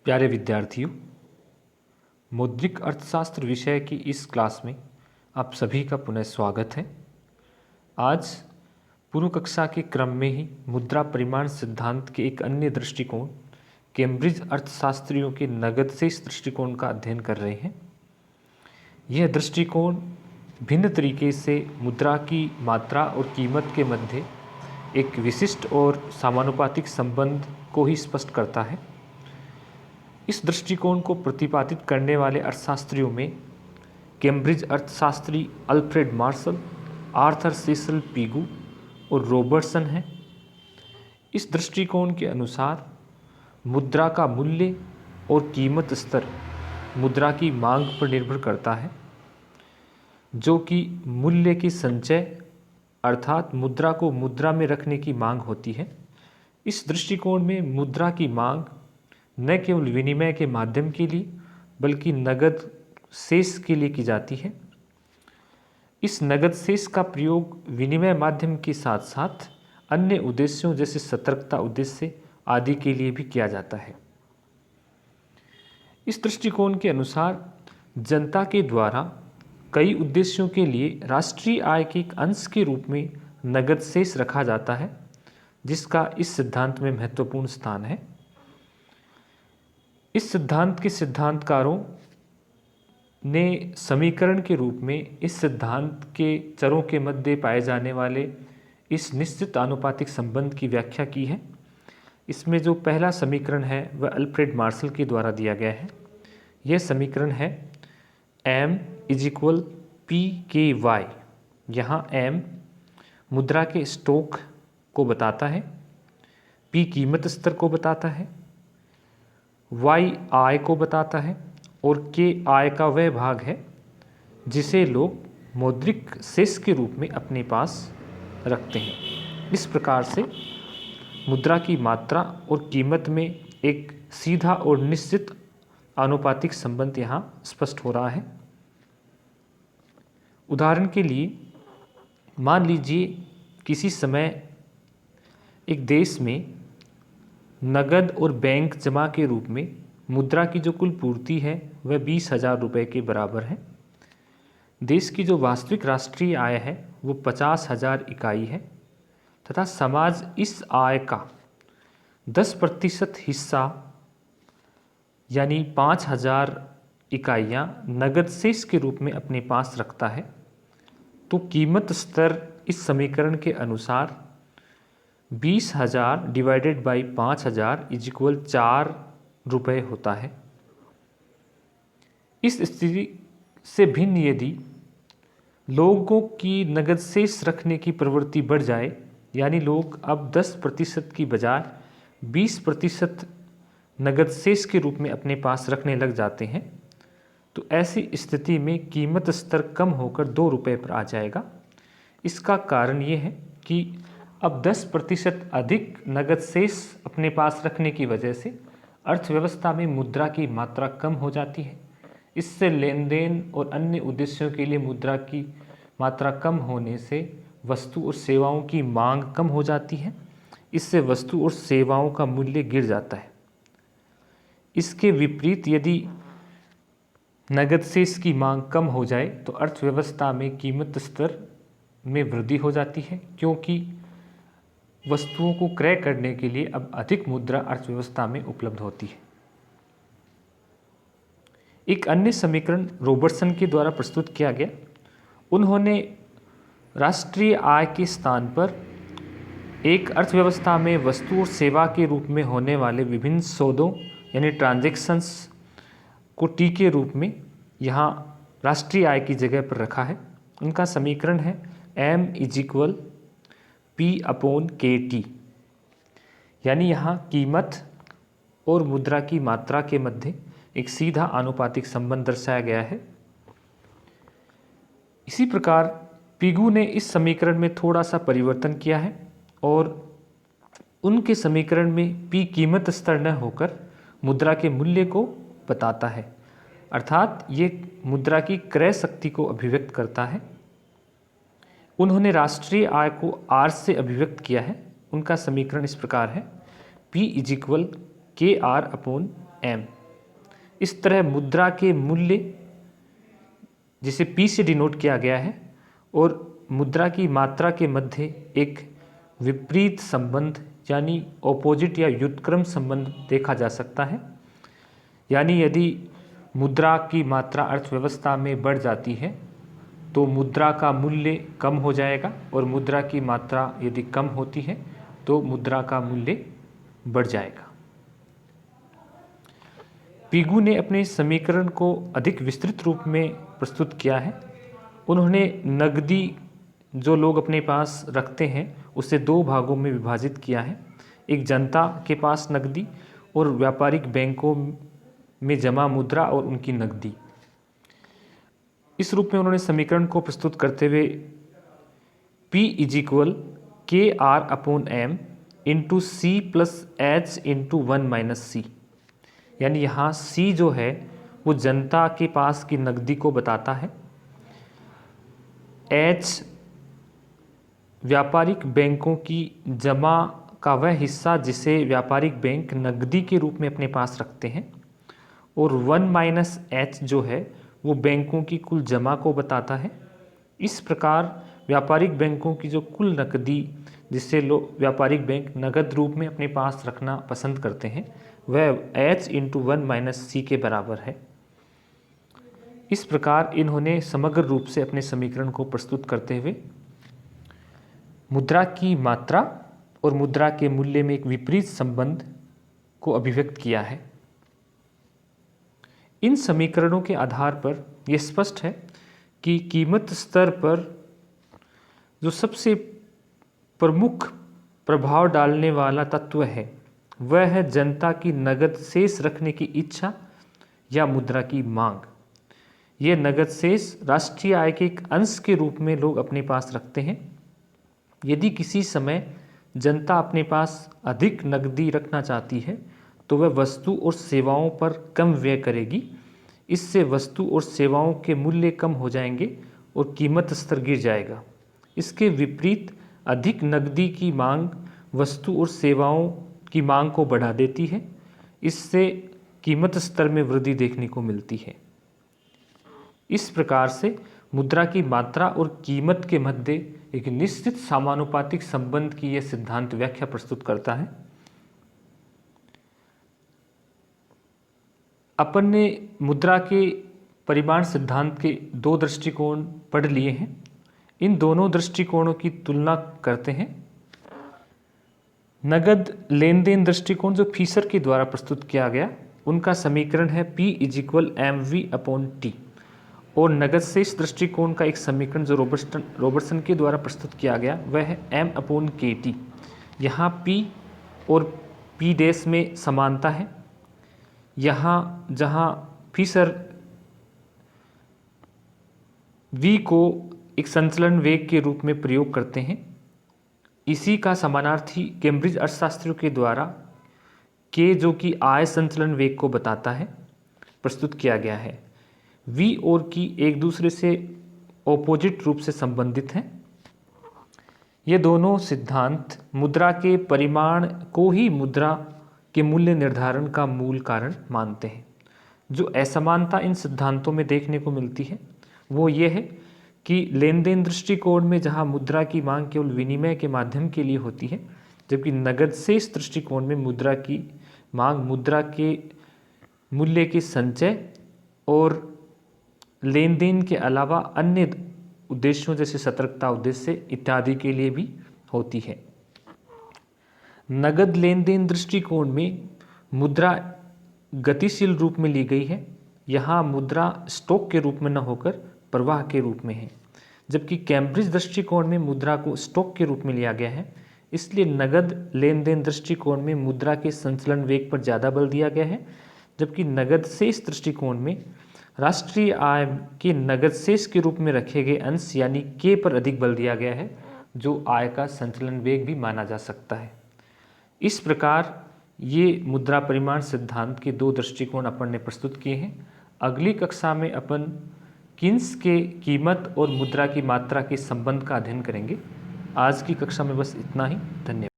प्यारे विद्यार्थियों, मौद्रिक अर्थशास्त्र विषय की इस क्लास में आप सभी का पुनः स्वागत है। आज पूर्व कक्षा के क्रम में ही मुद्रा परिमाण सिद्धांत के एक अन्य दृष्टिकोण कैम्ब्रिज अर्थशास्त्रियों के नगद शेष दृष्टिकोण का अध्ययन कर रहे हैं। यह दृष्टिकोण भिन्न तरीके से मुद्रा की मात्रा और कीमत के मध्य एक विशिष्ट और समानुपातिक संबंध को ही स्पष्ट करता है। इस दृष्टिकोण को प्रतिपादित करने वाले अर्थशास्त्रियों में कैम्ब्रिज अर्थशास्त्री अल्फ्रेड मार्शल, आर्थर सेसल पीगू और रॉबर्टसन हैं। इस दृष्टिकोण के अनुसार मुद्रा का मूल्य और कीमत स्तर मुद्रा की मांग पर निर्भर करता है, जो कि मूल्य की संचय अर्थात मुद्रा को मुद्रा में रखने की मांग होती है। इस दृष्टिकोण में मुद्रा की मांग न केवल विनिमय के माध्यम के लिए बल्कि नगद शेष के लिए की जाती है। इस नगद शेष का प्रयोग विनिमय माध्यम के साथ साथ अन्य उद्देश्यों जैसे सतर्कता उद्देश्य आदि के लिए भी किया जाता है। इस दृष्टिकोण के अनुसार जनता के द्वारा कई उद्देश्यों के लिए राष्ट्रीय आय के एक अंश के रूप में नगद शेष रखा जाता है, जिसका इस सिद्धांत में महत्वपूर्ण स्थान है। इस सिद्धांत के सिद्धांतकारों ने समीकरण के रूप में इस सिद्धांत के चरों के मध्य पाए जाने वाले इस निश्चित आनुपातिक संबंध की व्याख्या की है। इसमें जो पहला समीकरण है वह अल्फ्रेड मार्शल के द्वारा दिया गया है। यह समीकरण है M = P/K/Y। यहाँ M मुद्रा के स्टॉक को बताता है, P कीमत स्तर को बताता है, Y आय को बताता है और K आय का वह भाग है जिसे लोग मौद्रिक शेष के रूप में अपने पास रखते हैं। इस प्रकार से मुद्रा की मात्रा और कीमत में एक सीधा और निश्चित आनुपातिक संबंध यहाँ स्पष्ट हो रहा है। उदाहरण के लिए मान लीजिए किसी समय एक देश में नगद और बैंक जमा के रूप में मुद्रा की जो कुल पूर्ति है वह 20,000 रुपये के बराबर है। देश की जो वास्तविक राष्ट्रीय आय है वो 50,000 इकाई है तथा समाज इस आय का 10% हिस्सा यानी 5,000 इकाइयाँ नगद शेष के रूप में अपने पास रखता है। तो कीमत स्तर इस समीकरण के अनुसार 20,000 / 5,000 = 4 रुपये होता है। इस स्थिति से भिन्न यदि लोगों की नगद शेष रखने की प्रवृत्ति बढ़ जाए, यानी लोग अब 10% की बजाय 20% नगद शेष के रूप में अपने पास रखने लग जाते हैं, तो ऐसी स्थिति में कीमत स्तर कम होकर 2 रुपये पर आ जाएगा। इसका कारण ये है कि अब 10% अधिक नगद शेष अपने पास रखने की वजह से अर्थव्यवस्था में मुद्रा की मात्रा कम हो जाती है। इससे लेन देन और अन्य उद्देश्यों के लिए मुद्रा की मात्रा कम होने से वस्तु और सेवाओं की मांग कम हो जाती है। इससे वस्तु और सेवाओं का मूल्य गिर जाता है। इसके विपरीत यदि नगद शेष की मांग कम हो जाए तो अर्थव्यवस्था में कीमत स्तर में वृद्धि हो जाती है, क्योंकि वस्तुओं को क्रय करने के लिए अब अधिक मुद्रा अर्थव्यवस्था में उपलब्ध होती है। एक अन्य समीकरण रॉबर्टसन के द्वारा प्रस्तुत किया गया। उन्होंने राष्ट्रीय आय के स्थान पर एक अर्थव्यवस्था में वस्तु और सेवा के रूप में होने वाले विभिन्न सौदों यानी ट्रांजैक्शंस को T के रूप में यहाँ राष्ट्रीय आय की जगह पर रखा है। उनका समीकरण है M = P/KT। यानी यहाँ कीमत और मुद्रा की मात्रा के मध्य एक सीधा आनुपातिक संबंध दर्शाया गया है। इसी प्रकार पीगू ने इस समीकरण में थोड़ा सा परिवर्तन किया है और उनके समीकरण में P कीमत स्तर न होकर मुद्रा के मूल्य को बताता है, अर्थात ये मुद्रा की क्रय शक्ति को अभिव्यक्त करता है। उन्होंने राष्ट्रीय आय को R से अभिव्यक्त किया है। उनका समीकरण इस प्रकार है P = KR/M। इस तरह मुद्रा के मूल्य जिसे P से डिनोट किया गया है और मुद्रा की मात्रा के मध्य एक विपरीत संबंध यानी ऑपोजिट या व्युत्क्रम संबंध देखा जा सकता है। यानी यदि मुद्रा की मात्रा अर्थव्यवस्था में बढ़ जाती है तो मुद्रा का मूल्य कम हो जाएगा और मुद्रा की मात्रा यदि कम होती है तो मुद्रा का मूल्य बढ़ जाएगा। पिगू ने अपने समीकरण को अधिक विस्तृत रूप में प्रस्तुत किया है। उन्होंने नकदी जो लोग अपने पास रखते हैं उसे दो भागों में विभाजित किया है, एक जनता के पास नकदी और व्यापारिक बैंकों में जमा मुद्रा और उनकी नकदी। इस रूप में उन्होंने समीकरण को प्रस्तुत करते हुए P = KR/M × C + H × 1 - C, यानी यहाँ C जो है वो जनता के पास की नकदी को बताता है, H व्यापारिक बैंकों की जमा का वह हिस्सा जिसे व्यापारिक बैंक नकदी के रूप में अपने पास रखते हैं, और 1 - H जो है वो बैंकों की कुल जमा को बताता है। इस प्रकार व्यापारिक बैंकों की जो कुल नकदी जिसे लोग व्यापारिक बैंक नगद रूप में अपने पास रखना पसंद करते हैं वह H × 1 - C के बराबर है। इस प्रकार इन्होंने समग्र रूप से अपने समीकरण को प्रस्तुत करते हुए मुद्रा की मात्रा और मुद्रा के मूल्य में एक विपरीत संबंध को अभिव्यक्त किया है। इन समीकरणों के आधार पर यह स्पष्ट है कि कीमत स्तर पर जो सबसे प्रमुख प्रभाव डालने वाला तत्व है वह है जनता की नगद शेष रखने की इच्छा या मुद्रा की मांग। यह नगद शेष राष्ट्रीय आय के एक अंश के रूप में लोग अपने पास रखते हैं। यदि किसी समय जनता अपने पास अधिक नकदी रखना चाहती है तो वह वस्तु और सेवाओं पर कम व्यय करेगी। इससे वस्तु और सेवाओं के मूल्य कम हो जाएंगे और कीमत स्तर गिर जाएगा। इसके विपरीत अधिक नकदी की मांग वस्तु और सेवाओं की मांग को बढ़ा देती है। इससे कीमत स्तर में वृद्धि देखने को मिलती है। इस प्रकार से मुद्रा की मात्रा और कीमत के मध्य एक निश्चित समानुपातिक संबंध की यह सिद्धांत व्याख्या प्रस्तुत करता है। अपन ने मुद्रा के परिमाण सिद्धांत के दो दृष्टिकोण पढ़ लिए हैं। इन दोनों दृष्टिकोणों की तुलना करते हैं। नगद लेन देन दृष्टिकोण जो फीसर के द्वारा प्रस्तुत किया गया उनका समीकरण है P = mv/T, और नगद शेष दृष्टिकोण का एक समीकरण जो रॉबर्टसन के द्वारा प्रस्तुत किया गया वह है m/KT। यहाँ P और P' में समानता है। यहाँ जहाँ फीसर V को एक संचलन वेग के रूप में प्रयोग करते हैं, इसी का समानार्थी कैम्ब्रिज अर्थशास्त्रियों के द्वारा K जो कि आय संचलन वेग को बताता है प्रस्तुत किया गया है। V और K एक दूसरे से ऑपोजिट रूप से संबंधित हैं। ये दोनों सिद्धांत मुद्रा के परिमाण को ही मुद्रा के मूल्य निर्धारण का मूल कारण मानते हैं। जो असमानता इन सिद्धांतों में देखने को मिलती है वो ये है कि लेन देन दृष्टिकोण में जहाँ मुद्रा की मांग केवल विनिमय के माध्यम के लिए होती है, जबकि नगद शेष दृष्टिकोण में मुद्रा की मांग मुद्रा के मूल्य के संचय और लेन देन के अलावा अन्य उद्देश्यों जैसे सतर्कता उद्देश्य इत्यादि के लिए भी होती है। नगद लेन देन दृष्टिकोण में मुद्रा गतिशील रूप में ली गई है। यहाँ मुद्रा स्टॉक के रूप में न होकर प्रवाह के रूप में है, जबकि कैम्ब्रिज दृष्टिकोण में मुद्रा को स्टॉक के रूप में लिया गया है। इसलिए नगद लेन देन दृष्टिकोण में मुद्रा के संचलन वेग पर ज़्यादा बल दिया गया है, जबकि नगद शेष दृष्टिकोण में राष्ट्रीय आय के नगद शेष के रूप में रखे गए अंश यानी K पर अधिक बल दिया गया है, जो आय का संचलन वेग भी माना जा सकता है। इस प्रकार ये मुद्रा परिमाण सिद्धांत के दो दृष्टिकोण अपन ने प्रस्तुत किए हैं। अगली कक्षा में अपन किन्स के कीमत और मुद्रा की मात्रा के संबंध का अध्ययन करेंगे। आज की कक्षा में बस इतना ही। धन्यवाद।